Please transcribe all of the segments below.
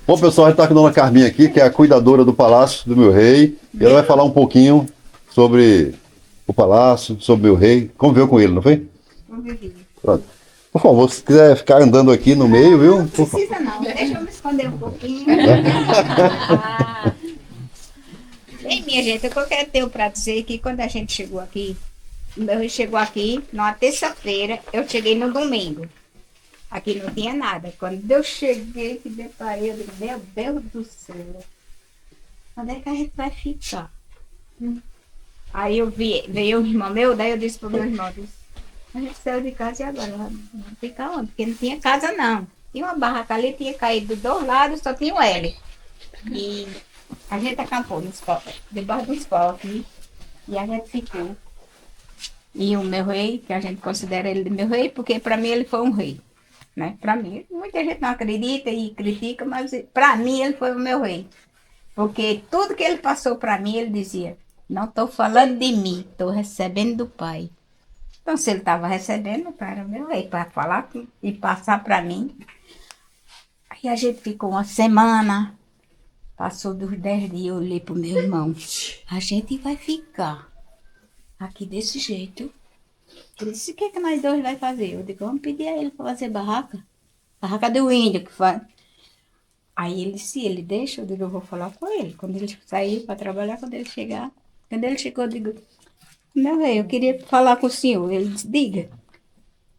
Bom, pessoal, a gente está com a dona Carminha aqui, que é a cuidadora do Palácio do Meu Rei. E ela vai falar um pouquinho sobre o palácio, sobre o meu rei. Conviveu com ele, não foi? Convivi. Pronto. Por favor, se quiser ficar andando aqui no meio, viu? Não precisa não, deixa eu me esconder um pouquinho. Bem, minha gente, eu quero ter para dizer que quando a gente chegou aqui, o meu rei chegou aqui numa terça-feira, eu cheguei no domingo. Aqui não tinha nada. Quando eu cheguei, que deparei, eu digo, meu Deus do céu, onde é que a gente vai ficar? Aí eu vi, veio um irmão meu, daí eu disse pro meu irmão, disse, a gente saiu de casa e agora vamos ficar onde? Porque não tinha casa não. Tinha uma barraca ali, tinha caído dos dois lados, só tinha o L. E a gente acampou nos pau, debaixo dos paus aqui, e a gente ficou. E o meu rei, que a gente considera ele meu rei, porque para mim ele foi um rei. Né? Para mim, muita gente não acredita e critica, mas para mim ele foi o meu rei. Porque tudo que ele passou para mim, ele dizia, não estou falando de mim, estou recebendo do Pai. Então, se ele estava recebendo, era meu rei, para falar e passar para mim. Aí a gente ficou uma semana, passou dos 10 dias, eu olhei para o meu irmão, a gente vai ficar aqui desse jeito. Ele disse, o que é que nós dois vai fazer? Eu digo, vamos pedir a ele para fazer barraca. Barraca do índio que faz. Aí ele, se ele deixa, eu digo, eu vou falar com ele. Quando ele sair para trabalhar, quando ele chegar. Quando ele chegou, eu digo, meu rei, eu queria falar com o senhor. Ele disse, diga,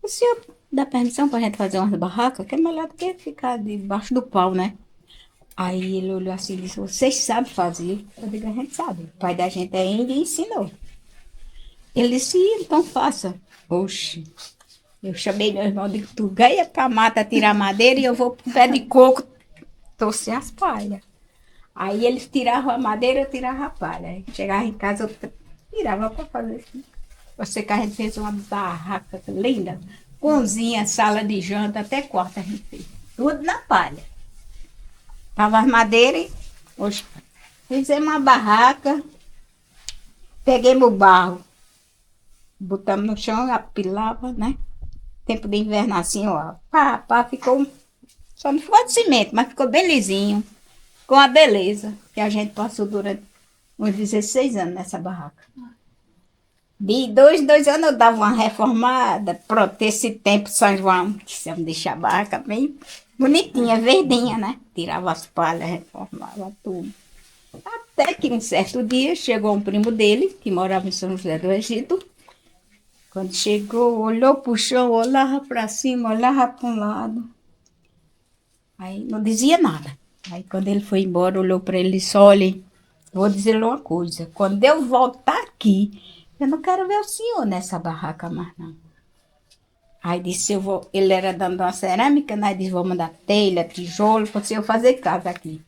o senhor dá permissão para a gente fazer umas barracas? Que é melhor do que ficar debaixo do pau, né? Aí ele olhou assim e disse, vocês sabem fazer? Eu digo, a gente sabe. O pai da gente é índio e ensinou. Ele disse, então faça. Oxe. Eu chamei meu irmão, digo, tu ganha pra mata tirar madeira e eu vou pro pé de coco torcer as palhas. Aí eles tiravam a madeira, eu tirava a palha. Aí chegava em casa, eu tirava para fazer assim. Você que a gente fez uma barraca linda, cozinha, sala de janta, até quarto a gente fez. Tudo na palha. Tava as madeiras, hoje fizemos uma barraca, peguemos o barro, botamos no chão, apilava, né? Tempo de inverno assim, ó. Pá, ficou. Só não ficou de cimento, mas ficou bem lisinho. Com a beleza que a gente passou durante uns 16 anos nessa barraca. De dois anos eu dava uma reformada. Pronto, esse tempo São João, quisemos deixar a barraca bem bonitinha, verdinha, né? Tirava as palhas, reformava tudo. Até que um certo dia chegou um primo dele, que morava em São José do Egito. Quando chegou, olhou para o chão, olhava para cima, olhava para um lado. Aí não dizia nada. Aí quando ele foi embora, olhou para ele e disse, olha, vou dizer uma coisa. Quando eu voltar aqui, eu não quero ver o senhor nessa barraca mais não. Aí disse, eu vou, ele era dando uma cerâmica, né? Disse, vou mandar telha, tijolo, para o senhor fazer casa aqui.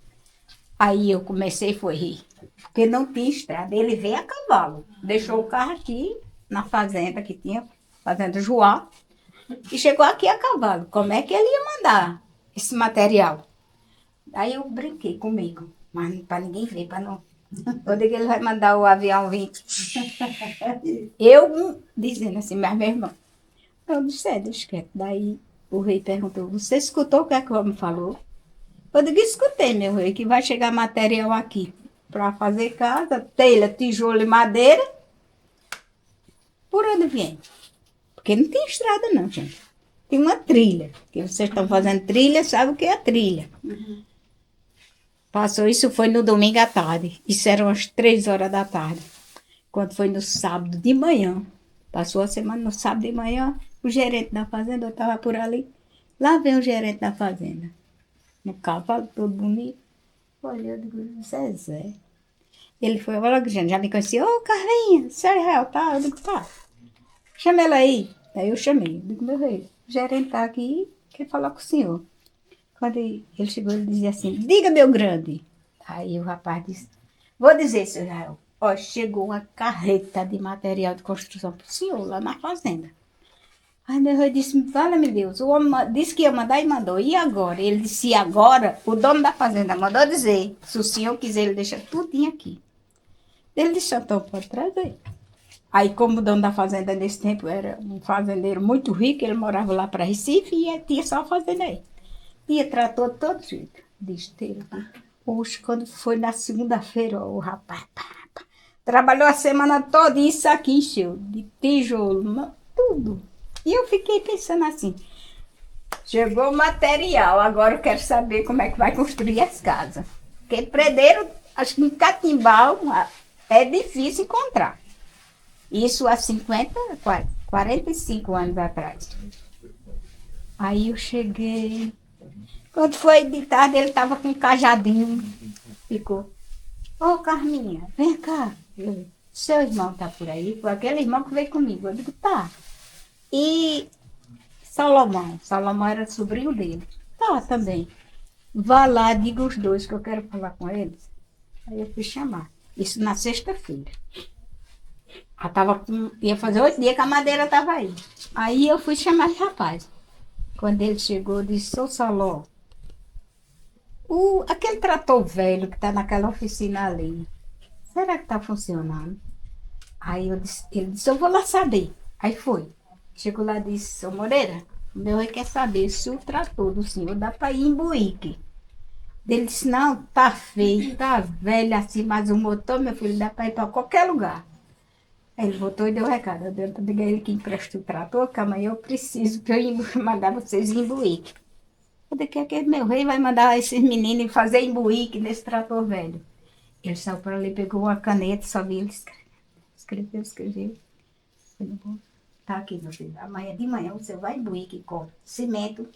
Aí eu comecei foi rir, porque não tinha estrada. Ele veio a cavalo, deixou o carro aqui na fazenda que tinha, fazenda Joá, e chegou aqui a cavalo. Como é que ele ia mandar esse material? Aí eu brinquei comigo, mas para ninguém ver, para não. Eu digo que ele vai mandar o avião vir. Eu dizendo assim, mas meu irmão, eu disse, deixa quieto. Daí o rei perguntou, você escutou o que é que o homem falou? Eu digo, escutei, meu rei, que vai chegar material aqui para fazer casa, telha, tijolo e madeira. Por onde vem? Porque não tem estrada não, gente. Tem uma trilha. Que vocês estão fazendo trilha, sabe o que é a trilha. Uhum. Passou isso, foi no domingo à tarde. Isso eram as 3 horas da tarde. Quando foi no sábado de manhã. Passou a semana no sábado de manhã. O gerente da fazenda, eu estava por ali. Lá vem o gerente da fazenda. No cavalo todo bonito. Olha, eu digo, Zezé. Ele foi, olha, já me conhecia. Ô, Carlinha, sério, real, tá? Eu digo, tá. Chama ela aí. Aí eu chamei. Eu digo, meu rei, o gerente tá aqui, quer falar com o senhor. Quando ele chegou, ele dizia assim, diga, meu grande. Aí o rapaz disse, vou dizer, senhor Israel, ó, chegou uma carreta de material de construção pro senhor lá na fazenda. Aí meu rei disse, fala-me Deus, o homem disse que ia mandar e mandou. E agora? Ele disse, e agora? O dono da fazenda mandou dizer, se o senhor quiser, ele deixa tudinho aqui. Ele disse, então pode trazer. Aí, como o dono da fazenda nesse tempo era um fazendeiro muito rico, ele morava lá para Recife e tinha só a fazenda aí. Tinha trator de todo jeito. de esteira. Poxa, quando foi na segunda-feira, o rapaz trabalhou a semana toda e isso aqui encheu de tijolo, tudo. E eu fiquei pensando assim, chegou o material, agora eu quero saber como é que vai construir as casas. Porque predeiro, acho que em Catimbau é difícil encontrar. Isso há 45 anos atrás. Aí eu cheguei. Quando foi de tarde, ele estava com um cajadinho. Ficou. Ô, Carminha, vem cá. Seu irmão tá por aí? Foi aquele irmão que veio comigo. Eu digo, tá. E Salomão era sobrinho dele. Tá, também. Vá lá, diga os dois que eu quero falar com eles. Aí eu fui chamar. Isso na sexta-feira. Ia fazer 8 dias que a madeira estava aí. Aí eu fui chamar esse rapaz. Quando ele chegou, eu disse, sou Saló. Aquele trator velho que está naquela oficina ali, será que está funcionando? Aí ele disse, eu vou lá saber. Aí foi. Chegou lá e disse, ô Moreira, o meu rei quer saber se o trator do senhor dá para ir em Buíque. Ele disse, não, tá feio, tá velho assim, mas o motor, meu filho, dá para ir para qualquer lugar. Aí ele voltou e deu o recado. Eu digo a ele que empresta o trator, que amanhã eu preciso que eu mandar vocês em Buíque. Eu digo que aquele meu rei vai mandar esses meninos fazer em Buíque nesse trator velho. Ele saiu para ali, pegou uma caneta, só vi ele escreveu. Tá aqui, meu filho. Amanhã de manhã você vai em Buíque com cimento,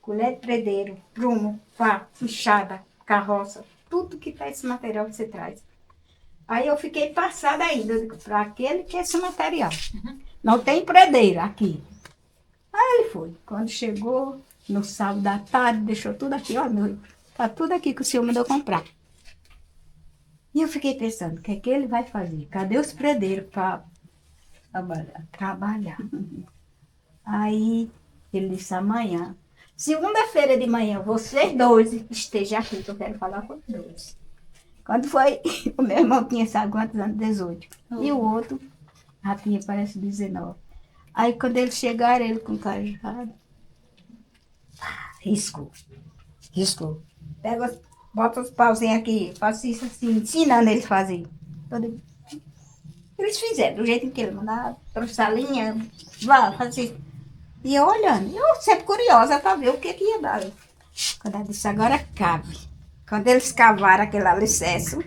colher de predeiro, prumo, pá, enxada, carroça, tudo que tá esse material que você traz. Aí eu fiquei passada ainda, para aquele que é esse material. Não tem predeira aqui. Aí ele foi. Quando chegou, no sábado à tarde, deixou tudo aqui, ó, meu, tá tudo aqui que o senhor mandou comprar. E eu fiquei pensando, o que é que ele vai fazer? Cadê os predeiros para trabalhar? Aí ele disse, amanhã, segunda-feira de manhã, vocês dois estejam aqui, que eu quero falar com os dois. Quando foi, o meu irmão tinha, sabe quantos anos? 18. E o outro, já tinha, parece, 19. Aí quando eles chegaram, ele com cajado, riscou. Bota os pauzinhos aqui, faça isso assim, ensinando eles a fazer. Eles fizeram, do jeito que ele mandava, trouxe a linha, vá, faz isso. E eu olhando, eu sempre curiosa para ver o que ia dar. Quando ela disse, agora cave. Quando eles cavaram aquele alicerce,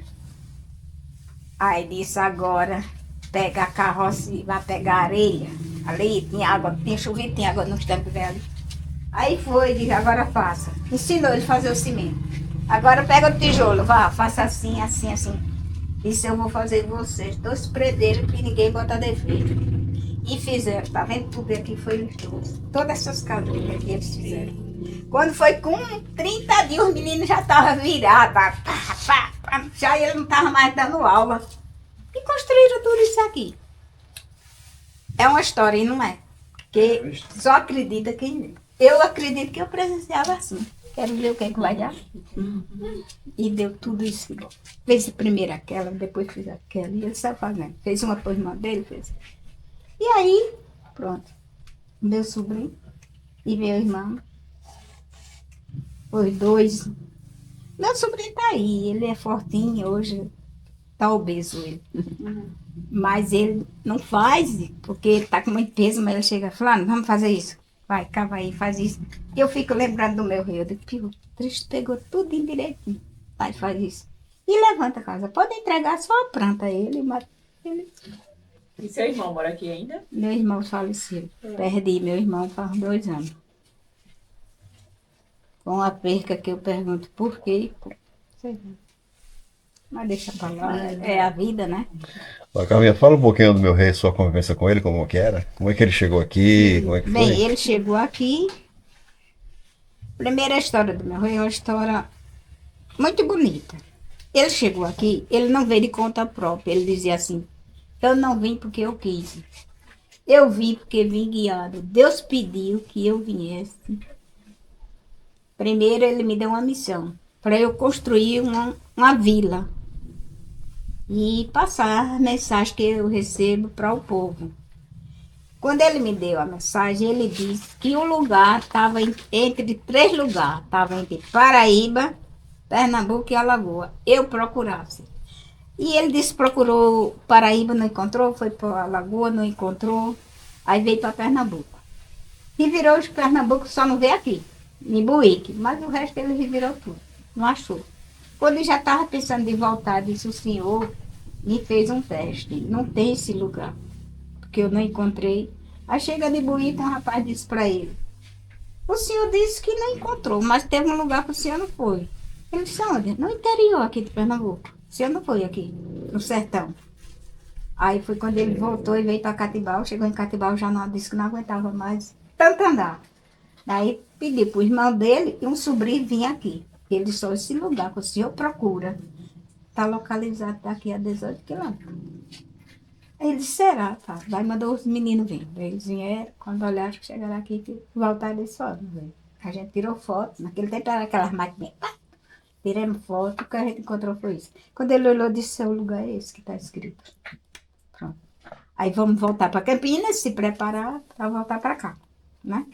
aí disse, agora pega a carroça e vai pegar a areia. Ali tinha água, tinha chovido, tinha água nos tempos velhos. Aí foi, disse, agora faça. Ensinou ele a fazer o cimento. Agora pega o tijolo, vá, faça assim, assim, assim. Isso eu vou fazer vocês, 2 predeiros que ninguém bota defeito. E fizeram, tá vendo? Tudo aqui foi eles dois. Todas essas casinhas que eles fizeram. Quando foi com 30 dias, os meninos já estavam virados, já ele não estava mais dando aula. E construíram tudo isso aqui. É uma história, e não é? Porque só acredita quem vê. Eu acredito que eu presenciava assim. Quero ver o que é que vai dar. E deu tudo isso. Fez primeiro aquela, depois fez aquela. E ele estava fazendo. Fez uma por irmã dele, fez. E aí, pronto. Meu sobrinho e meu irmão. Os dois. Meu sobrinho tá aí, ele é fortinho hoje, tá obeso ele. Mas ele não faz, porque ele tá com muito peso, mas ele chega falando, vamos fazer isso. Vai, cava aí, faz isso. Eu fico lembrando do meu rei, eu digo, Cristo pegou tudo em direitinho. Vai, faz isso. E levanta a casa. Pode entregar só a planta a ele, mas ele... E seu irmão mora aqui ainda? Meu irmão faleceu. Perdi meu irmão faz 2 anos. Com a perca que eu pergunto por quê. Sei lá. Mas deixa pra lá, é a vida, né? Ó, Carminha, fala um pouquinho do meu rei, sua convivência com ele, como que era? Como é que ele chegou aqui? Como é que Bem, foi? ele chegou aqui. Primeira história do meu rei é uma história muito bonita. Ele chegou aqui, ele não veio de conta própria. Ele dizia assim, eu não vim porque eu quis. Eu vim porque vim guiado. Deus pediu que eu viesse. Primeiro ele me deu uma missão, para eu construir uma vila e passar a mensagem que eu recebo para o povo. Quando ele me deu a mensagem, ele disse que o lugar estava entre 3 lugares. Estava entre Paraíba, Pernambuco e Alagoas. Eu procurasse. E ele disse que procurou Paraíba, não encontrou, foi para Alagoas, não encontrou. Aí veio para Pernambuco. E virou os Pernambuco, só não veio aqui, em Buíque. Mas o resto ele revirou tudo. Não achou. Quando ele já estava pensando em voltar, disse o senhor, me fez um teste. Não tem esse lugar, porque eu não encontrei. Aí chega de Buíque, um rapaz disse para ele, o senhor disse que não encontrou, mas teve um lugar que o senhor não foi. Ele disse, onde? No interior aqui de Pernambuco. O senhor não foi aqui, no sertão. Aí foi quando ele voltou e veio para Catibau. Chegou em Catibau, já não disse que não aguentava mais tanto andar. Daí pedi para o irmão dele e um sobrinho vinha aqui. Ele disse, esse lugar que o senhor procura está localizado daqui a 18 quilômetros. Ele disse, será? Tá. Daí mandou os meninos vir. Eles vieram, quando olharam, chegaram aqui e voltaram desse foto. A gente tirou foto. Naquele tempo era aquelas máquinas. Tiramos foto, o que a gente encontrou foi isso. Quando ele olhou, disse, o lugar é esse que está escrito. Pronto. Aí vamos voltar para Campinas, se preparar para voltar para cá, né?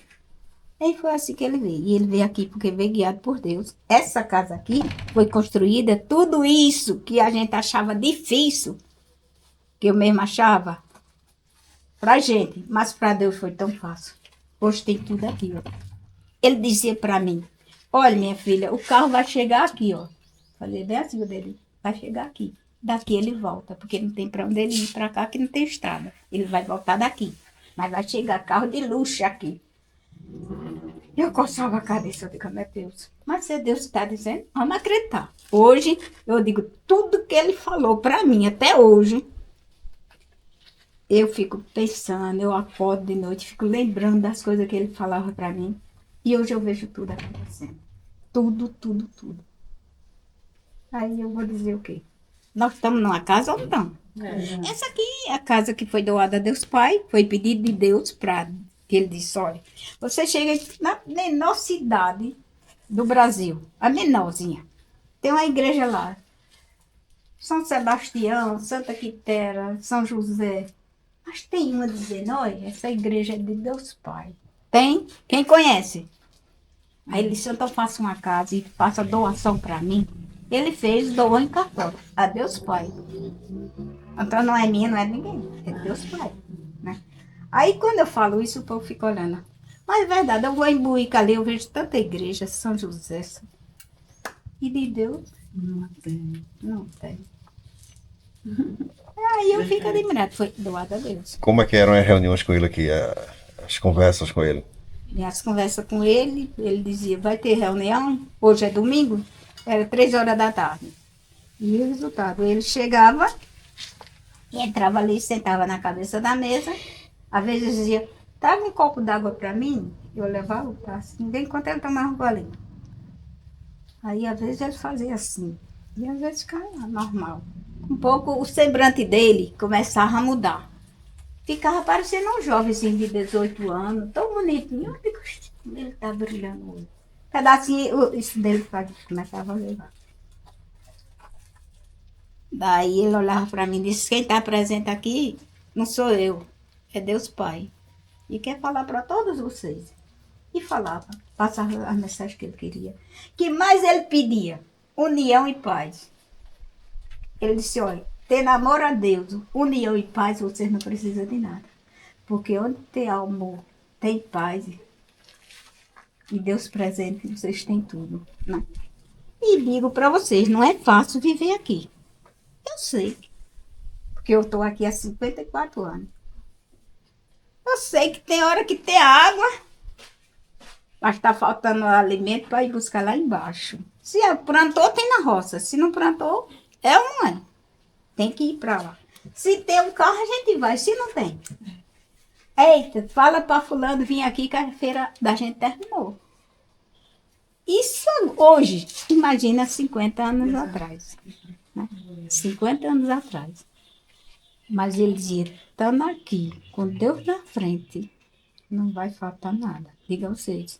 E foi assim que ele veio. E ele veio aqui porque veio guiado por Deus. Essa casa aqui foi construída, tudo isso que a gente achava difícil, que eu mesmo achava, pra gente, mas para Deus foi tão fácil. Hoje tem tudo aqui, ó. Ele dizia para mim, olha, minha filha, o carro vai chegar aqui, ó. Falei bem assim dele, vai chegar aqui. Daqui ele volta, porque não tem para onde ele ir para cá, que não tem estrada. Ele vai voltar daqui. Mas vai chegar carro de luxo aqui. Eu coçava a cabeça, eu digo, meu Deus. Mas se Deus está dizendo, vamos acreditar. Hoje, eu digo, tudo que ele falou para mim, até hoje, eu fico pensando, eu acordo de noite, fico lembrando das coisas que ele falava para mim. E hoje eu vejo tudo acontecendo. Tudo, tudo, tudo. Aí eu vou dizer o quê? Nós estamos numa casa ou não estamos? Essa aqui é a casa que foi doada a Deus Pai, foi pedido de Deus para que ele disse, olha, você chega na menor cidade do Brasil, a menorzinha, tem uma igreja lá, São Sebastião, Santa Quitéria, São José, mas tem uma dizendo, olha, essa igreja é de Deus Pai. Tem? Quem conhece? Aí ele disse, então faça uma casa e faça doação para mim. Ele fez, doou em cartório, a Deus Pai. Então não é minha, não é de ninguém, é Deus Pai, né? Aí quando eu falo isso, o povo fica olhando. Mas é verdade, eu vou em Buíca ali, eu vejo tanta igreja, São José. E de Deus, não tem, não tem. Aí eu fico admirado, foi doado a Deus. Como é que eram as reuniões com ele aqui, as conversas com ele? E as conversas com ele, ele dizia, vai ter reunião, hoje é domingo, era 3 horas da tarde. E o resultado, ele chegava, entrava ali, sentava na cabeça da mesa, às vezes dizia, traga um copo d'água para mim, eu levava o taça, ninguém enquanto ele tomava um golinho. Aí às vezes ele fazia assim, e às vezes ficava normal. Um pouco o semblante dele começava a mudar. Ficava parecendo um jovenzinho de 18 anos, tão bonitinho. Eu digo, como ele tá brilhando hoje. Pedacinho, isso dele começava a levar. Daí ele olhava para mim e disse, quem está presente aqui não sou eu, é Deus Pai. E quer falar para todos vocês. E falava, passava a mensagem que ele queria. Que mais ele pedia? União e paz. Ele disse, olha, ter amor a Deus, união e paz, vocês não precisam de nada. Porque onde tem amor, tem paz. E Deus presente, vocês têm tudo, né? E digo para vocês, não é fácil viver aqui. Eu sei. Porque eu estou aqui há 54 anos. Eu sei que tem hora que tem água, mas está faltando alimento para ir buscar lá embaixo. Se plantou, tem na roça. Se não plantou, é ou não é? Tem que ir para lá. Se tem um carro, a gente vai. Se não tem. Eita, fala para fulano vir aqui que a feira da gente terminou. Isso hoje, imagina 50 anos atrás. Né? 50 anos atrás. Mas ele dizia, estando aqui, com Deus na frente, não vai faltar nada. Diga vocês.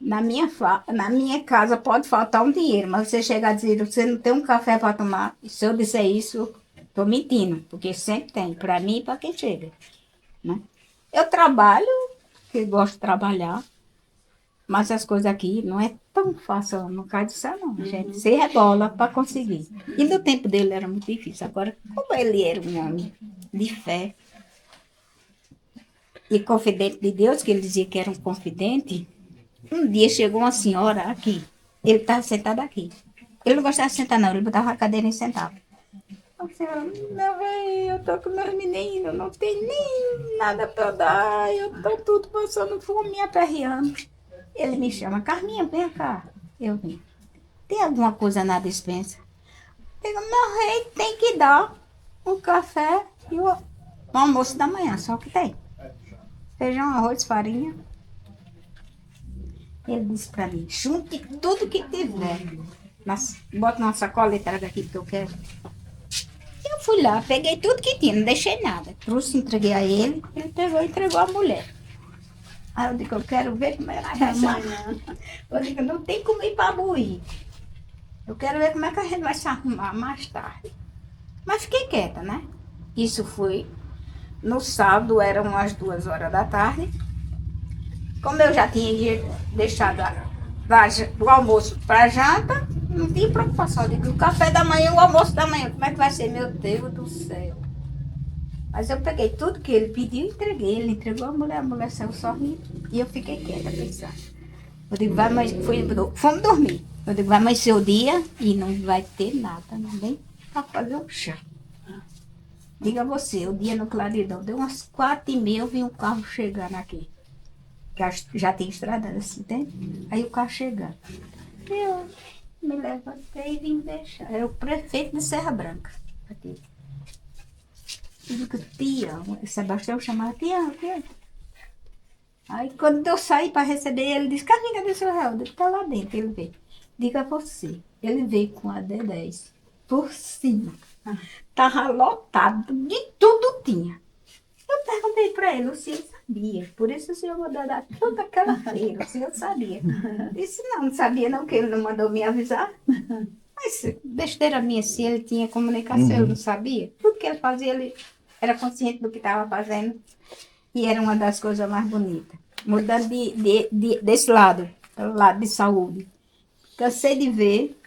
Na minha casa pode faltar um dinheiro, mas você chegar a dizer, você não tem um café para tomar, se eu disser isso, estou mentindo, porque sempre tem, para mim e para quem chega. Né? Eu trabalho, porque gosto de trabalhar, Mas as coisas aqui não é tão fácil, não cai do céu, não. A gente se rebola para conseguir. E no tempo dele era muito difícil. Agora, como ele era um homem de fé e confidente de Deus, que ele dizia que era um confidente, um dia chegou uma senhora aqui. Ele estava sentado aqui. Ele não gostava de sentar, não. Ele botava a cadeira e sentava. A senhora, meu bem, eu tô com meus meninos, não tem nem nada para dar. Eu tô tudo passando fome, me aperreando. Ele me chama, Carminha, vem cá. Eu vim. Tem alguma coisa na despensa? Digo, meu rei, tem que dar um café e o almoço da manhã, só que tem. Feijão, arroz, farinha. Ele disse para mim, junte tudo que tiver. Bota numa sacola e traga aqui que eu quero. Eu fui lá, peguei tudo que tinha, não deixei nada. Trouxe, entreguei a ele pegou e entregou a mulher. Aí eu digo, eu quero ver como é que vai ser amanhã. Eu digo, não tem como ir para Buí. Eu quero ver como é que a gente vai se arrumar mais tarde. Mas fiquei quieta, né? Isso foi no sábado, eram umas 2 horas da tarde. Como eu já tinha deixado o almoço para janta, não tinha preocupação. Eu digo, o café da manhã, o almoço da manhã, como é que vai ser? Meu Deus do céu. Mas eu peguei tudo que ele pediu e entreguei. Ele entregou a mulher saiu sorrindo. E eu fiquei quieta, pensando. Eu digo, fomos dormir. Eu digo, vai amanhecer o dia e não vai ter nada, nem para fazer um chá. Diga você, o dia no claridão, deu umas 4h30, eu vi um carro chegando aqui. Que já tem estrada assim, entende? Aí o carro chegando. Eu me levantei e vim deixar. Era o prefeito de Serra Branca. Aqui. Eu digo, tia, o Sebastião chamava, tia. Aí quando eu saí para receber, ele disse, Carlinhos, cadê o seu réu? Eu digo, tá lá dentro, ele veio. Diga a você, ele veio com a D10 por cima. Tava lotado, de tudo tinha. Eu perguntei para ele, o senhor sabia, por isso o senhor mandou dar toda aquela feira, o senhor sabia. Disse, não sabia não, que ele não mandou me avisar. Mas besteira minha, se ele tinha comunicação, eu não sabia. Tudo que ele fazia, ele era consciente do que estava fazendo. E era uma das coisas mais bonitas. Mudando desse lado, do lado de saúde. Cansei de ver,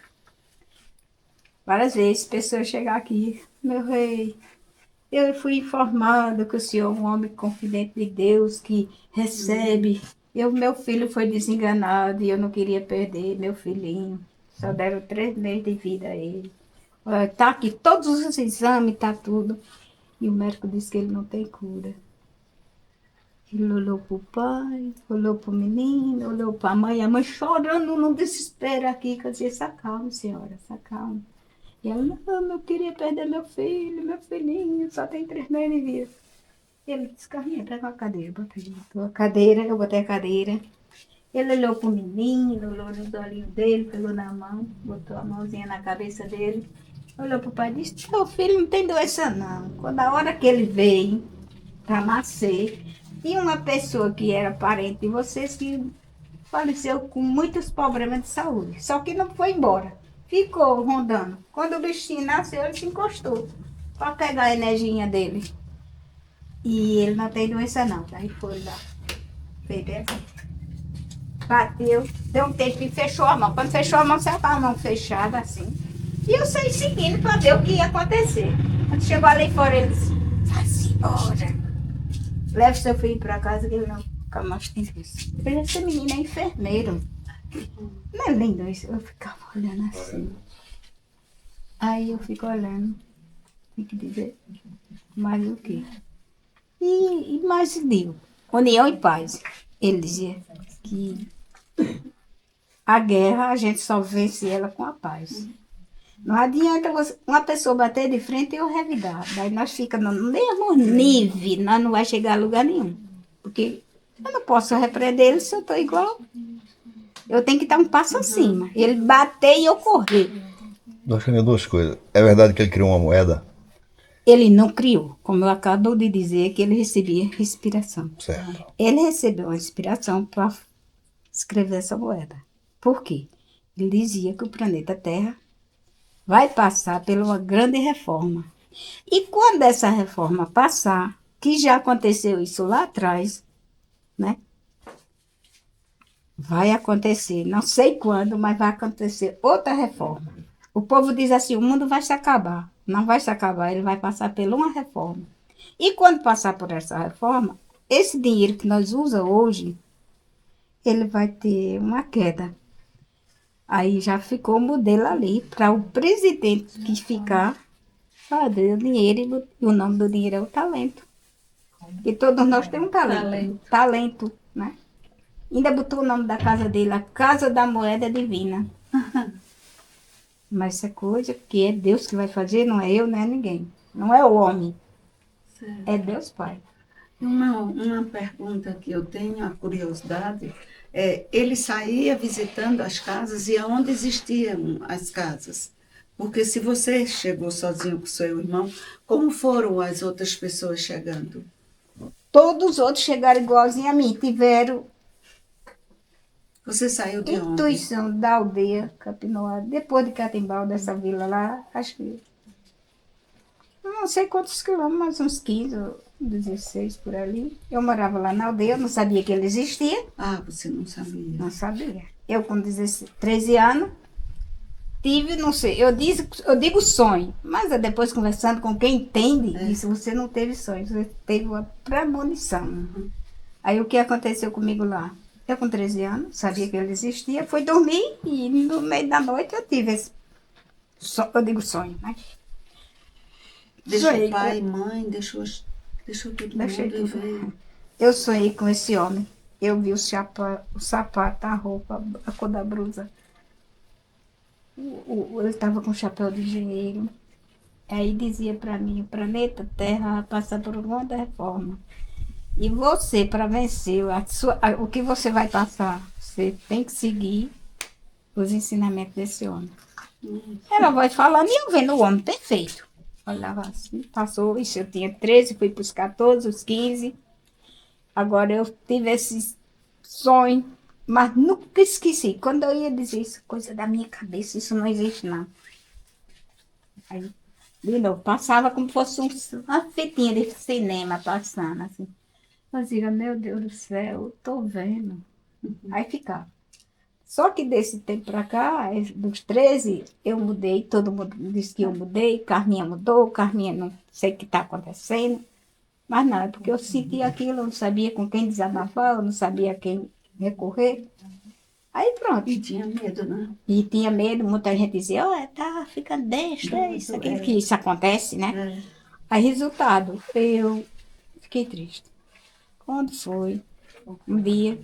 várias vezes, pessoas chegar aqui, meu rei, eu fui informada que o senhor é um homem confidente de Deus, que recebe. Meu filho foi desenganado e eu não queria perder meu filhinho. Só deram 3 meses de vida a ele. Tá aqui todos os exames, tá tudo. E o médico disse que ele não tem cura. Ele olhou para o pai, olhou para o menino, olhou para a mãe chorando num desespero aqui. Que eu disse, se acalme, senhora, se acalme. E ela, não, eu queria perder meu filho, meu filhinho, só tem 3 meses de vida. Ele disse, Carminha, pega uma cadeira, bota aí. A cadeira, eu botei a cadeira. Ele olhou para o menino, olhou nos olhinhos dele, pegou na mão, botou a mãozinha na cabeça dele. Olhou para o pai e disse, meu filho não tem doença não. Quando a hora que ele veio para nascer, tinha uma pessoa que era parente de vocês que faleceu com muitos problemas de saúde. Só que não foi embora. Ficou rondando. Quando o bichinho nasceu, ele se encostou para pegar a energia dele. E ele não tem doença não. Daí foi lá. Fez essa. Bateu, deu um tempo e fechou a mão. Quando fechou a mão, saiu com a mão fechada assim. E eu saí seguindo para ver o que ia acontecer. Quando chegou ali fora, ele disse, vai-se embora. Leve seu filho para casa que ele não fica mais tem isso. Esse menino é enfermeiro. Não é lindo isso? Eu ficava olhando assim. Aí eu fico olhando. Tem que dizer mais o quê? E mais digo, união e paz. Ele dizia que a guerra a gente só vence ela com a paz. Não adianta uma pessoa bater de frente e eu revidar. Daí nós ficamos no mesmo nível, nós não vai chegar a lugar nenhum. Porque eu não posso repreender ele se eu estou igual. Eu tenho que dar um passo acima. Ele bater e eu correr. Nós queremos 2 coisas. É verdade que ele criou uma moeda? Ele não criou, como eu acabo de dizer, que ele recebia respiração. Certo. Ele recebeu uma inspiração para escrever essa moeda. Por quê? Ele dizia que o planeta Terra vai passar por uma grande reforma. E quando essa reforma passar, que já aconteceu isso lá atrás, né? vai acontecer, não sei quando, mas vai acontecer outra reforma. O povo diz assim, o mundo vai se acabar. Não vai se acabar, ele vai passar por uma reforma. E quando passar por essa reforma, esse dinheiro que nós usamos hoje, ele vai ter uma queda. Aí já ficou o modelo ali para o presidente que ficar fazer o dinheiro e o nome do dinheiro é o talento. E todos nós temos um talento. Talento, né? Ainda botou o nome da casa dele, a Casa da Moeda Divina. Mas essa coisa que é Deus que vai fazer, não é eu, não é ninguém. Não é o homem, Certo. é Deus Pai. Uma pergunta que eu tenho, a curiosidade, ele saía visitando as casas e aonde existiam as casas? Porque se você chegou sozinho com seu irmão, como foram as outras pessoas chegando? Todos os outros chegaram igualzinho a mim, tiveram Você saiu de onde? intuição da aldeia Capinoara, depois de Catimbau, dessa vila lá, acho que não sei quantos quilômetros, mas uns 15 ou 16 por ali. Eu morava lá na aldeia, eu não sabia que ele existia, Ah, você não sabia. não sabia. Eu com 16, 13 anos, tive, não sei, eu digo sonho, mas é depois conversando com quem entende, disse, você não teve sonho, você teve uma premonição. Aí o que aconteceu comigo lá? Eu com 13 anos, sabia que ele existia, fui dormir e no meio da noite eu tive esse eu digo sonho, né? Deixou Sonhei pai, com- mãe, deixou todo Deixei mundo e tudo. veio. Eu sonhei com esse homem. Eu vi o sapato, a roupa, a cor da blusa. Ele estava com chapéu de engenheiro. Aí dizia para mim, o planeta Terra vai passar por uma reforma. E você, para vencer o que você vai passar, você tem que seguir os ensinamentos desse homem. Ela vai falando e eu vendo o homem perfeito. Olhava assim, passou, isso eu tinha 13, fui para os 14, os 15. Agora eu tive esse sonho, mas nunca esqueci. Quando eu ia dizer isso, coisa da minha cabeça, isso não existe não. Aí, de novo, passava como fosse uma fitinha de cinema passando, assim. Eu dizia, meu Deus do céu, tô vendo. Aí ficava. Só que desse tempo para cá, dos 13, eu mudei, todo mundo disse que eu mudei, Carminha mudou, Carminha não sei o que está acontecendo. Mas não, é porque eu senti aquilo, eu não sabia com quem desabafar, eu não sabia a quem recorrer. Aí pronto. E tinha medo, né? E tinha medo, muita gente dizia, olha, tá ficando besta, isso aqui, que isso acontece, né? Aí, resultado, eu fiquei triste. Quando foi, um dia,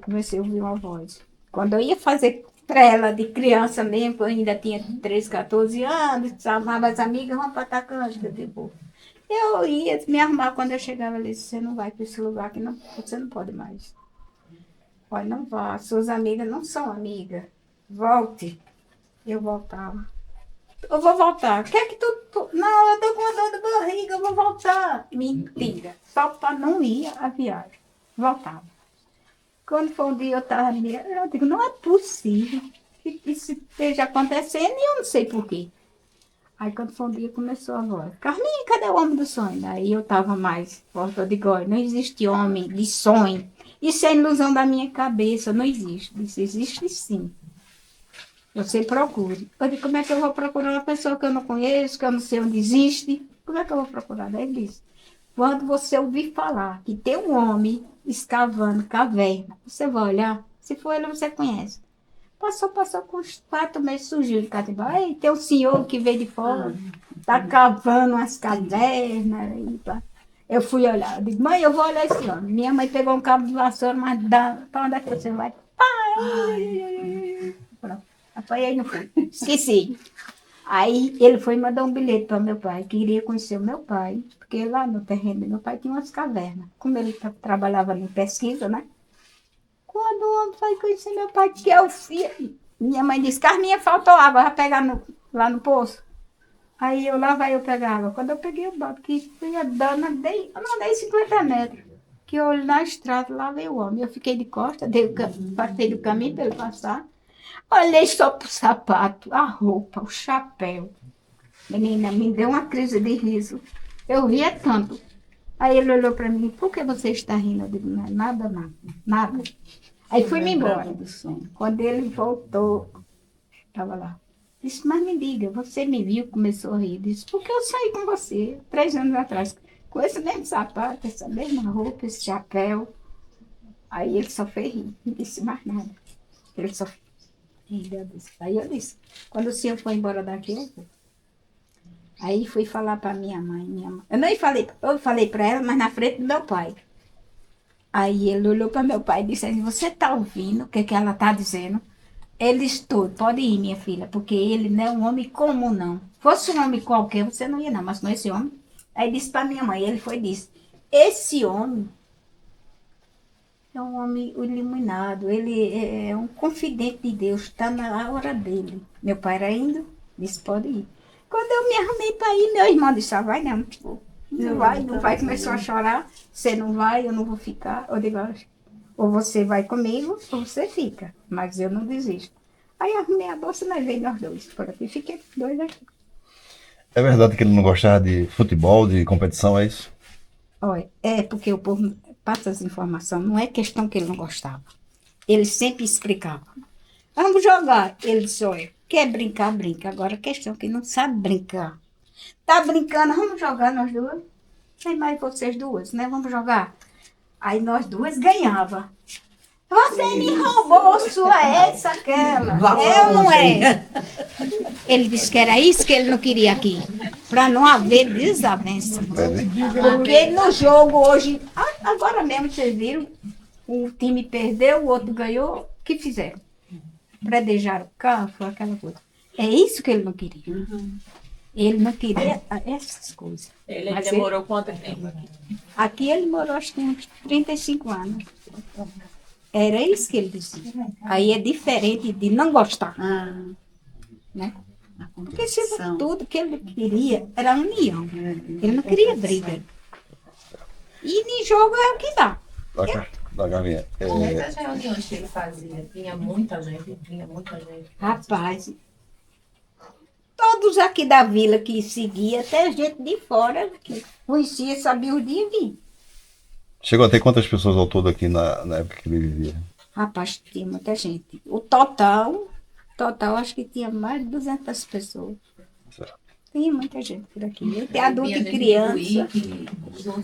comecei a ouvir uma voz. Quando eu ia fazer trela de criança mesmo, eu ainda tinha 13, 14 anos, chamava as amigas, vamos para Tacântica, tipo. Eu ia me arrumar quando eu chegava ali, você não vai para esse lugar que não, você não pode mais. Olha, não vá, suas amigas não são amigas. Volte. Eu voltava. Eu vou voltar. Quer que Não, eu tô com uma dor de barriga, eu vou voltar. Mentira. Só para não ir a viagem. Voltava. Quando foi um dia eu estava eu digo, não é possível que isso esteja acontecendo e eu não sei por quê. Aí quando foi um dia começou a voz, Carminha, cadê o homem do sonho? Aí eu estava mais forte, eu digo, olha, não existe homem de sonho. Isso é ilusão da minha cabeça, não existe. Isso existe sim. Você procure. Eu digo, como é que eu vou procurar uma pessoa que eu não conheço, que eu não sei onde existe? Como é que eu vou procurar? Daí ele disse, quando você ouvir falar que tem um homem escavando caverna, você vai olhar, se for ele, você conhece. Passou com uns 4 meses, surgiu de Catimbau. Aí tem um senhor que veio de fora, está cavando umas cavernas. Eu fui olhar, eu digo, mãe, eu vou olhar esse homem. Minha mãe pegou um cabo de vassoura, mas para onde é que você vai? Pronto, apanhei no fui. Esqueci. Aí ele foi mandar um bilhete para meu pai, queria conhecer o meu pai, porque lá no terreno do meu pai tinha umas cavernas. Como ele trabalhava em pesquisa, né? Quando o homem foi conhecer meu pai, que é o filho. Minha mãe disse, Carminha, faltou água, vai pegar lá no poço. Aí lá vai eu pegar água. Quando eu peguei o balde, que fui andando, eu não andei 50 metros. Que eu olhei na estrada, lá veio o homem. Eu fiquei de costas, passei do caminho para ele passar. Olhei só pro sapato, a roupa, o chapéu. Menina, me deu uma crise de riso. Eu ria tanto. Aí ele olhou para mim, por que você está rindo? Eu digo, não é nada, nada. Aí fui-me Lembrava embora. do som. Quando ele voltou, estava lá. Disse, mas me diga, você me viu, começou a rir. Disse, porque eu saí com você 3 anos atrás, com esse mesmo sapato, essa mesma roupa, esse chapéu. Aí ele só fez rir, não disse mais nada. Ele só fez rir. Aí eu disse, quando o senhor foi embora daqui, eu vou. Aí fui falar para minha mãe. Eu nem falei, eu falei para ela, mas na frente do meu pai. Aí ele olhou para meu pai e disse assim, você está ouvindo o que ela está dizendo? Ele estou, pode ir, minha filha, porque ele não é um homem comum, não. Fosse um homem qualquer, você não ia, não, mas não é esse homem. Aí disse para minha mãe, ele foi e disse, esse homem é um homem iluminado, ele é um confidente de Deus, está na hora dele. Meu pai era indo, disse, pode ir. Quando eu me arrumei para ir, meu irmão disse, vai não, não vai, começou a chorar, você não vai, eu não vou ficar. Eu digo, ou você vai comigo, ou você fica, mas eu não desisto. Aí arrumei a bolsa e levei nós dois por aqui, fiquei 2 aqui. É verdade que ele não gostava de futebol, de competição, é isso? Olha, é porque o povo passa as informações, não é questão que ele não gostava. Ele sempre explicava. Vamos jogar. Ele disse, olha, quer brincar, brinca. Agora a questão é que não sabe brincar. Tá brincando, vamos jogar nós duas. Tem mais vocês duas, né? Vamos jogar. Aí nós duas ganhava. Você me roubou sua essa, aquela. É ou não é? Ele disse que era isso que ele não queria aqui. Para não haver desavença. Porque no jogo hoje, agora mesmo vocês viram, o time perdeu, o outro ganhou, o que fizeram? Predejaram o carro, foi aquela coisa. É isso que ele não queria. Ele não queria essas coisas. Ele Mas demorou quanto tempo aqui? Aqui ele morou acho que uns 35 anos. Era isso que ele dizia. Aí é diferente de não gostar, Ah, né? a Porque se competição. tudo que ele queria era união. Ele não queria briga. E em jogo é o que dá. Da galinha. Nessas reuniões que ele fazia, tinha muita gente. Rapaz, todos aqui da vila que seguia, até gente de fora que conhecia, sabia o dia e vinha. Chegou a ter quantas pessoas ao todo aqui na época que ele vivia? Rapaz, tinha muita gente. O total, acho que tinha mais de 200 pessoas. Certo. Tinha muita gente por aqui. Tem adulto e criança.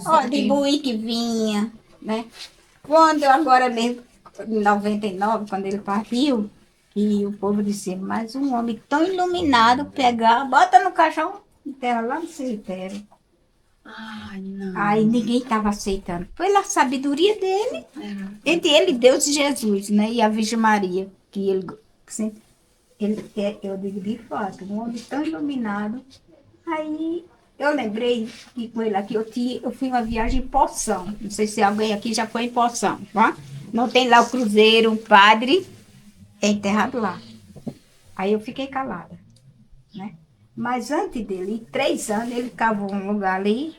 Ó, de Buí que vinha, né? Quando, agora mesmo, em 99, quando ele partiu, e o povo disse, mas um homem tão iluminado, pegar, bota no caixão, enterra lá no cemitério. Ai, não. Aí ninguém estava aceitando. Foi lá a sabedoria dele, Era. entre ele, Deus e Jesus, né? E a Virgem Maria, que ele sempre, eu digo de fato, um homem tão iluminado. Aí eu lembrei que com ele aqui, eu fui uma viagem em Poção. Não sei se alguém aqui já foi em Poção, tá? Não tem lá o cruzeiro, um padre é enterrado lá. Aí eu fiquei calada, né? Mas antes dele, 3 anos, ele cavou um lugar ali.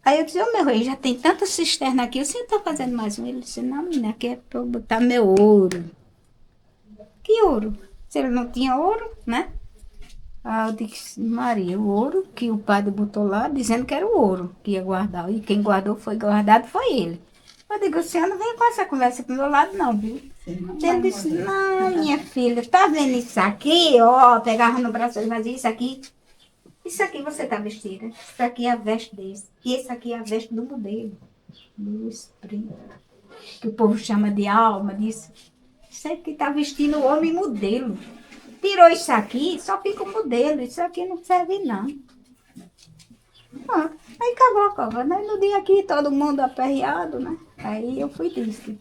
Aí eu disse, ô meu rei, já tem tanta cisterna aqui, o senhor está fazendo mais um? Ele disse, não, menina, aqui é para eu botar meu ouro. Que ouro? Se ele não tinha ouro, né? Aí eu disse, Maria, o ouro que o padre botou lá, dizendo que era o ouro que ia guardar. E quem guardou foi guardado, foi ele. Eu digo, o senhor não vem com essa conversa pro meu lado, não, viu? Ele disse, não, minha filha, tá vendo isso aqui? Ó, pegava no braço e fazia isso aqui. Isso aqui você tá vestida. Isso aqui é a veste desse. E esse aqui é a veste do modelo. Do espírito. Que o povo chama de alma, disso. Isso aqui tá vestindo o homem modelo. Tirou isso aqui, só fica o modelo. Isso aqui não serve, não. Aí cavou, né? No dia aqui, todo mundo aperreado, né? Aí eu fui triste.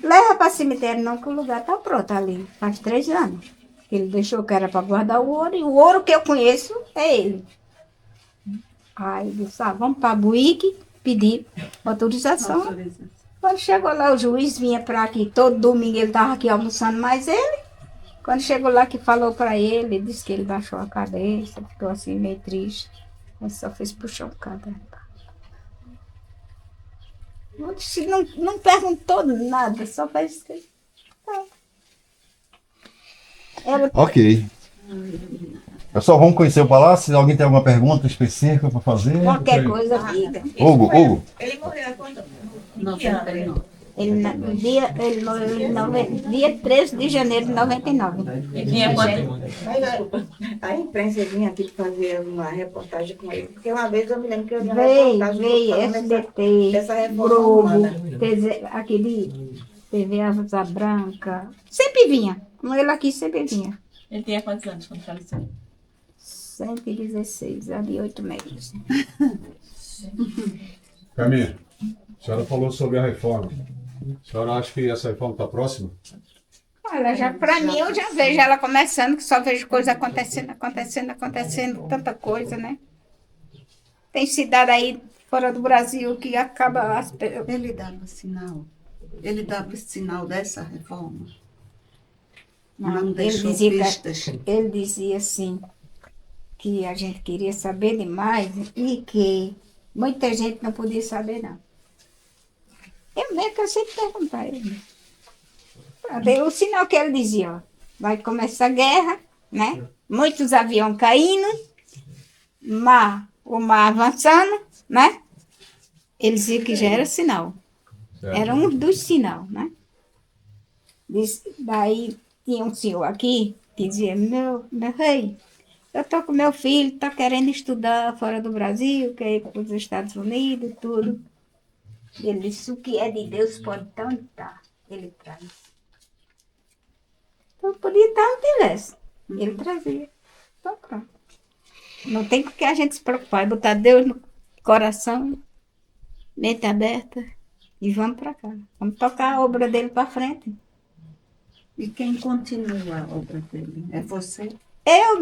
Leva para cemitério não, que o lugar tá pronto ali. Faz 3 anos. Ele deixou que era para guardar o ouro. E o ouro que eu conheço é ele. Aí eu disse, vamos para Buíque pedir autorização. Quando chegou lá, o juiz vinha para aqui. Todo domingo ele estava aqui almoçando mais ele. Quando chegou lá que falou para ele, disse que ele baixou a cabeça, ficou assim meio triste. Ele só fez puxar o caderno. Não perguntou nada, só fez. Tá. Ok. Pessoal, vamos conhecer o palácio? Se alguém tem alguma pergunta específica para fazer? Qualquer coisa, diga. Hugo. Ele morreu há quanto? 99. Dia 13 de janeiro de 99. E tinha quanto? A imprensa vinha aqui fazer uma reportagem com ele, porque uma vez eu me lembro que eu vi uma Veio, reportagem veio, falando SBT, dessa reforma Globo, humana. aquele TV Asa Branca. Sempre vinha. Com ele aqui sempre vinha. Ele tinha quantos anos quando faleceu? 116, ali 8 metros. Carminha, a senhora falou sobre a reforma. A senhora acha que essa reforma está próxima? Olha, já para mim eu já vejo ela começando, que só vejo coisa acontecendo, tanta coisa, né? Tem cidade aí fora do Brasil que acaba as Ele dava sinal. Ele dava sinal dessa reforma. Não ele deixou dizia, pistas. ele dizia assim, que a gente queria saber demais e que muita gente não podia saber, não. Eu mesmo cansei de perguntar a ele. O sinal que ele dizia, ó, vai começar a guerra, né? Muitos aviões caindo, o mar avançando, né? Ele dizia que já era sinal. Era um dos sinais, né? Daí tinha um senhor aqui que dizia, meu rei, eu tô com meu filho, tá querendo estudar fora do Brasil, quer ir para os Estados Unidos e tudo. Ele disse, o que é de Deus pode estar onde está. Ele traz. Então podia estar onde tivesse. Ele trazia. Então pronto. Não tem com que a gente se preocupar. É botar Deus no coração, mente aberta e vamos para cá. Vamos tocar a obra dele para frente. E quem continua a obra dele? É você?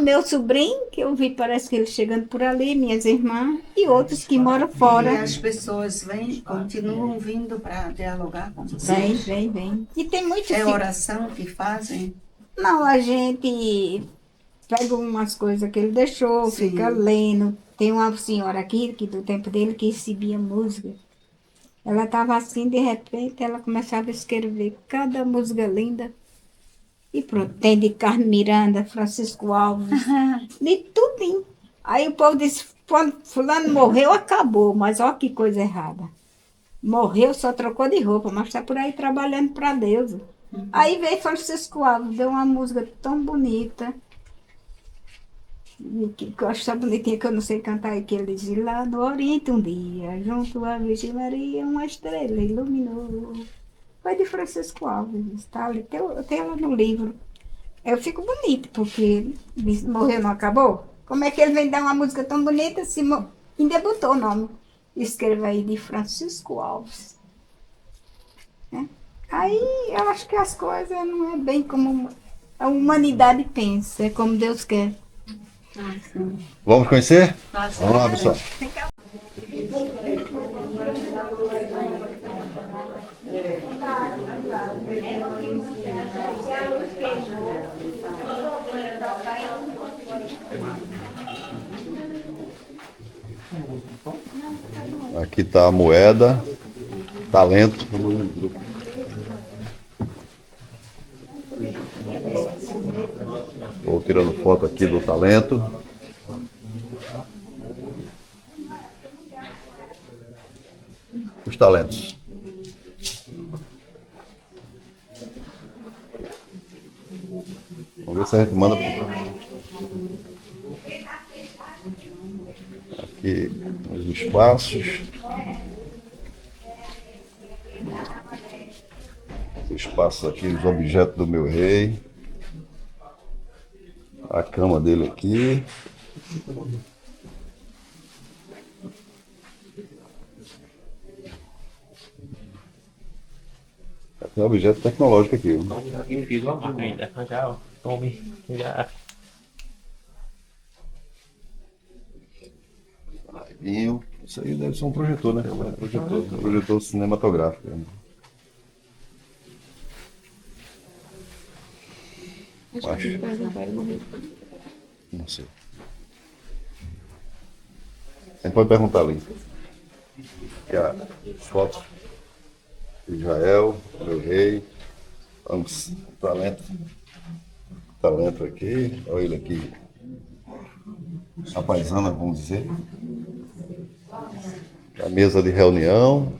Meu sobrinho, que eu vi, parece que ele chegando por ali, minhas irmãs, e outros que moram E fora. as pessoas vêm, continuam vindo para dialogar com você? Vem. E tem muitos É que... oração que fazem? Não, a gente pega umas coisas que ele deixou, Sim. fica lendo. Tem uma senhora aqui, que do tempo dele, que recebia música. Ela estava assim, de repente, ela começava a escrever cada música linda. E pronto, tem de Carmen Miranda, Francisco Alves, de tudinho. Aí o povo disse, quando fulano morreu, acabou. Mas olha que coisa errada. Morreu, só trocou de roupa, mas está por aí trabalhando para Deus. Aí veio Francisco Alves, deu uma música tão bonita. E que eu acho tão bonitinha que eu não sei cantar, e que ele diz, lá no Oriente um dia, junto à Virgem Maria, uma estrela iluminou. Foi de Francisco Alves, tá ali, tem ela no livro. Eu fico bonito, porque morreu, não acabou? Como é que ele vem dar uma música tão bonita se ainda botou o nome? Escreva aí de Francisco Alves. Né? Aí eu acho que as coisas não é bem como a humanidade pensa, é como Deus quer. Vamos conhecer? Vamos lá, pessoal. Aqui está a moeda, talento. Estou tirando foto aqui do talento. Os talentos. Vamos ver se a gente manda. Aqui os espaços. Os espaços aqui, os objetos do meu rei. A cama dele aqui. Tem objeto tecnológico aqui. Vinho. Isso aí deve ser um projetor, né? Projetor cinematográfico. Né? Acho. Não sei. A gente pode perguntar ali. Aqui as fotos de Israel, meu rei. Vamos, talento aqui. Olha ele aqui. A paisana, vamos dizer. A mesa de reunião.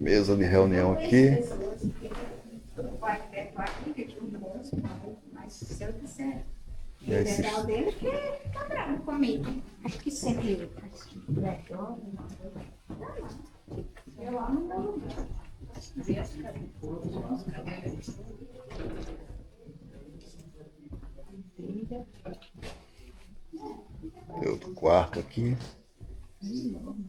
Mesa de reunião aqui. Mas se eu disser E aí, liberal dele, que fica bravo comigo. Acho que sempre eu amo meu lugar. tem outro quarto aqui.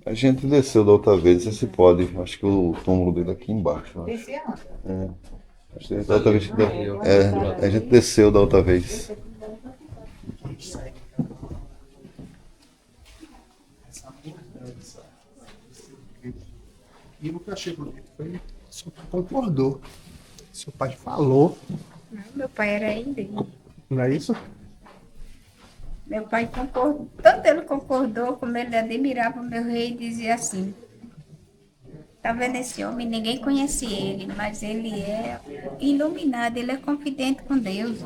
A gente desceu da outra vez, não sei se pode. Acho que o túmulo dele é aqui embaixo. Eu acho. É. Acho que da outra vez, a gente desceu da outra vez. E o que eu achei bonito foi seu pai concordou. Seu pai falou, Não, meu pai era índio. não é isso? Meu pai concordou, tanto ele concordou como ele admirava o meu rei e dizia assim: tá vendo esse homem? Ninguém conhece ele, mas ele é iluminado, ele é confidente com Deus.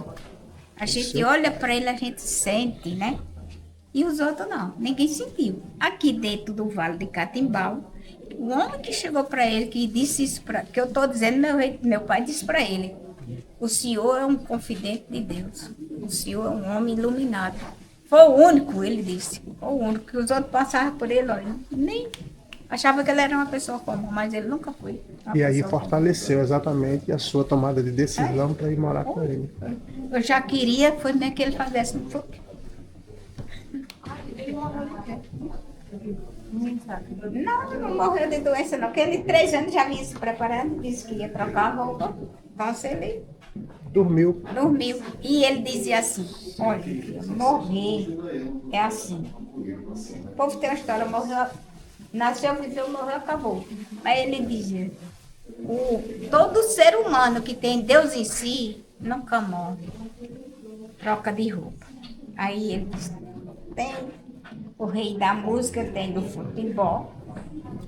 A gente olha para ele, a gente sente, né? E os outros não, ninguém sentiu. Aqui dentro do Vale de Catimbau, o homem que chegou para ele, que disse isso, que eu estou dizendo, meu pai disse para ele: o senhor é um confidente de Deus, o senhor é um homem iluminado. Foi o único, ele disse, foi o único, que os outros passavam por ele, olha, nem achava que ele era uma pessoa comum, mas ele nunca foi. Uma E aí pessoa fortaleceu exatamente a sua tomada de decisão para ir morar com ele. comum. Eu já queria, foi mesmo que ele fizesse, não foi? Não morreu de doença não, porque ele 3 anos já vinha se preparando, disse que ia trocar a roupa, então ele Dormiu. dormiu. E ele dizia assim: olha, filha, morrer é assim. O povo tem uma história, morreu, nasceu, viveu, morreu, acabou. Mas ele dizia: todo ser humano que tem Deus em si nunca morre. Troca de roupa. Aí ele disse: tem o rei da música, tem do futebol.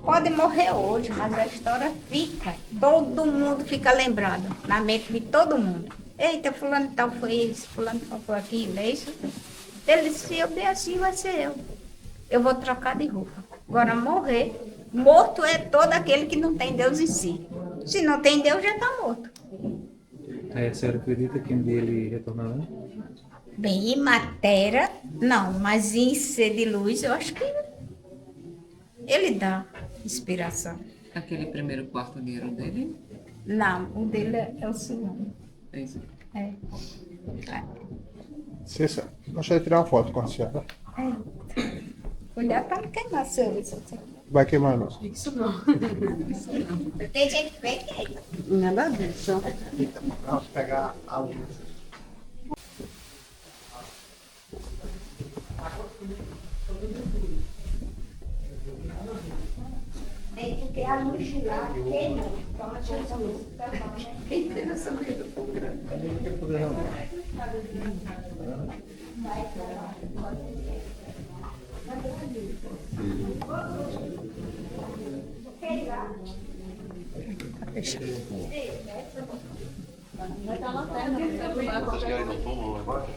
Pode morrer hoje, mas a história fica. Todo mundo fica lembrado, na mente de todo mundo. Eita, fulano tal foi esse, fulano tal foi aquilo, é isso? Ele disse: se eu der assim, vai ser eu. Eu vou trocar de roupa. Agora, morrer, morto é todo aquele que não tem Deus em si. Se não tem Deus, já está morto. A senhora acredita que um dia ele retornará? Bem, em matéria, não, mas em ser de luz, eu acho que ele dá inspiração. Aquele primeiro quarto ali era o dele? Não, o dele é o segundo. É isso. É. Cícero, gostaria de tirar uma foto com a senhora. Cuidado para não queimar seu isso. Vai queimar não. Tem gente que vê que é. Nada disso. Vamos pegar a luz. Tem que ter a luz de lá, queima. Toma essa luz. Quem tem essa vida? Vocês querem no túmulo lá embaixo?